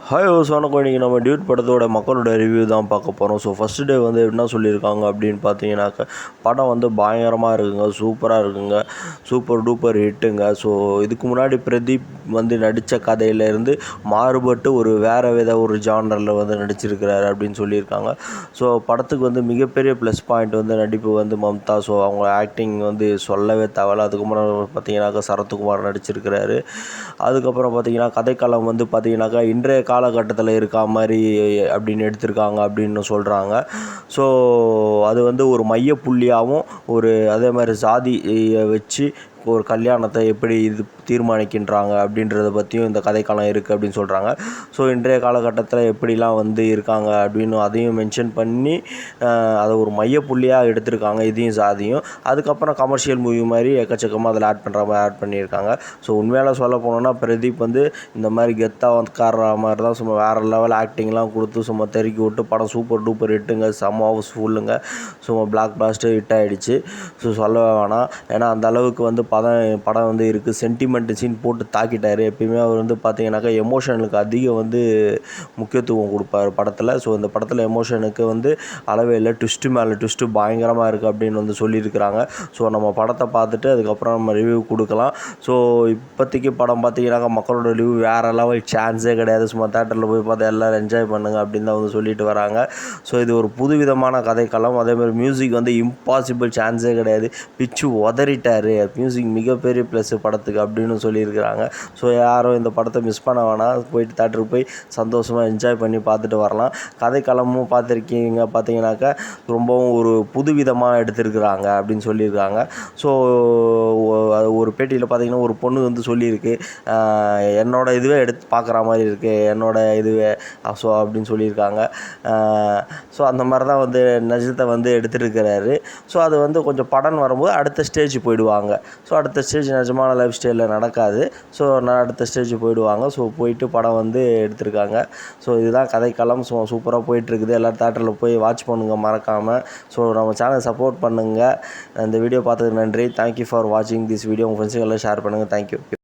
Hi வணக்கம். இன்றைக்கி நம்ம டியூட் படத்தோட மக்களோட ரிவ்யூ தான் பார்க்க போகிறோம். ஸோ ஃபஸ்ட்டு டே வந்து என்ன சொல்லியிருக்காங்க அப்படின்னு பார்த்தீங்கன்னாக்கா, படம் வந்து பயங்கரமாக இருக்குங்க, சூப்பராக இருக்குங்க, சூப்பர் டூப்பர் ஹிட்டுங்க. ஸோ இதுக்கு முன்னாடி பிரதீப் வந்து நடித்த கதையிலேருந்து மாறுபட்டு ஒரு வேறு ஒரு ஜானரில் வந்து நடிச்சிருக்கிறாரு அப்படின்னு சொல்லியிருக்காங்க. ஸோ படத்துக்கு வந்து மிகப்பெரிய ப்ளஸ் பாயிண்ட் வந்து நடிப்பு வந்து மம்தா. ஸோ அவங்க ஆக்டிங் வந்து சொல்லவே தேவையில்ல. அதுக்கப்புறம் பார்த்தீங்கன்னாக்கா சரத்குமார் நடிச்சிருக்கிறாரு. அதுக்கப்புறம் பார்த்தீங்கன்னா கதைக்களம் வந்து பார்த்தீங்கன்னாக்கா இன்றைய காலகட்டத்தில் இருக்கா மாதிரி அப்படின்னு எடுத்திருக்காங்க அப்படின்னு சொல்கிறாங்க. ஸோ அது வந்து ஒரு மையப்புள்ளியாகவும் அதே மாதிரி சாதியை வச்சு ஒரு கல்யாணத்தை எப்படி தீர்மானிக்கின்றாங்க அப்படின்றத பற்றியும் இந்த கதைக்களம் இருக்குது அப்படின்னு சொல்கிறாங்க. ஸோ இன்றைய காலகட்டத்தில் எப்படிலாம் வந்து இருக்காங்க அப்படின்னு அதையும் மென்ஷன் பண்ணி அதை ஒரு மையப்புள்ளியாக எடுத்திருக்காங்க, இதையும் சாதியும். அதுக்கப்புறம் கமர்ஷியல் மூவி மாதிரி எக்கச்சக்கமாக அதில் ஆட் பண்ணியிருக்காங்க. ஸோ உண்மையால் சொல்ல போனோன்னா பிரதீப் வந்து இந்த மாதிரி கெத்தாக உட்கார்ற மாதிரி தான் சும்மா வேறு லெவல் ஆக்டிங்லாம் கொடுத்து சும்மா தெருக்கி விட்டு படம் சூப்பர் டூப்பர் ஹிட்டுங்க, செம்ம ஹவுஸ்ஃபுல்லுங்க, சும்மா பிளாக் பாஸ்டர் ஹிட் ஆகிடுச்சு. ஸோ சொல்லவே வேணாம். ஏன்னா அந்த அளவுக்கு வந்து படம் வந்து இருக்குது. சென்டிமெண்ட் சீன் போட்டு தாக்கிட்டார். எப்பயுமே அவர் வந்து பார்த்தீங்கன்னாக்கா எமோஷனுக்கு அதிகம் வந்து முக்கியத்துவம் கொடுப்பார் படத்தில். ஸோ இந்த படத்தில் எமோஷனுக்கு வந்து அளவே இல்லை. ட்விஸ்ட்டு மேலே ட்விஸ்ட்டு பயங்கரமாக இருக்குது அப்படின்னு வந்து சொல்லியிருக்கிறாங்க. ஸோ நம்ம படத்தை பார்த்துட்டு அதுக்கப்புறம் நம்ம ரிவ்யூ கொடுக்கலாம். ஸோ இப்போதைக்கு படம் பார்த்தீங்கன்னாக்கா மக்களோட ரிவ்யூ வேறு லெவல், சான்ஸே கிடையாது. சும்மா தேட்டரில் போய் பார்த்து எல்லோரும் என்ஜாய் பண்ணுங்கள் அப்படின்னு தான் வந்து சொல்லிட்டு வராங்க. ஸோ இது ஒரு புதுவிதமான கதைக்களம். அதேமாதிரி மியூசிக் வந்து இம்பாசிபிள், சான்ஸே கிடையாது. பிச்சு உதறிட்டார். மியூசிக் மிகப்பெரிய ப்ளஸ்ஸு படத்துக்கு அப்படின்னு சொல்லியிருக்கிறாங்க. ஸோ யாரும் இந்த படத்தை மிஸ் பண்ண வேணாம். போயிட்டு தேட்டருக்கு போய் சந்தோஷமாக என்ஜாய் பண்ணி பார்த்துட்டு வரலாம். கதைக்களமும் பார்த்தீங்கன்னாக்கா ரொம்பவும் ஒரு புதுவிதமாக எடுத்திருக்கிறாங்க அப்படின்னு சொல்லியிருக்காங்க. ஸோ ஒரு பேட்டியில் பார்த்தீங்கன்னா ஒரு பொண்ணு வந்து சொல்லியிருக்கு, என்னோட இதுவே எடுத்து பார்க்குற மாதிரி இருக்குது, என்னோட இதுவே ஸோ அப்படின்னு சொல்லியிருக்காங்க. ஸோ அந்த மாதிரி தான் வந்து நிஜத்தை வந்து எடுத்துருக்கிறாரு. ஸோ அது வந்து கொஞ்சம் படம் வரும்போது அடுத்த ஸ்டேஜ் போயிடுவாங்க. ஸோ அடுத்த ஸ்டேஜ் நிஜமான லைஃப் ஸ்டைலில் நடக்காது. ஸோ அடுத்த ஸ்டேஜ் போயிடுவாங்க. ஸோ போயிட்டு படம் வந்து எடுத்திருக்காங்க. ஸோ இதுதான் கதைக்களம். சூப்பராக போயிட்டுருக்குது. எல்லோரும் தேட்டரில் போய் வாட்ச் பண்ணுங்கள் மறக்காமல். ஸோ நம்ம சேனலை சப்போர்ட் பண்ணுங்கள். இந்த வீடியோ பார்த்ததுக்கு நன்றி. தேங்க்யூ ஃபார் வாட்சிங் திஸ் வீடியோ. உங்கள் ஃப்ரெண்ட்ஸுக்கு எல்லாம் ஷேர் பண்ணுங்கள். தேங்க்யூ.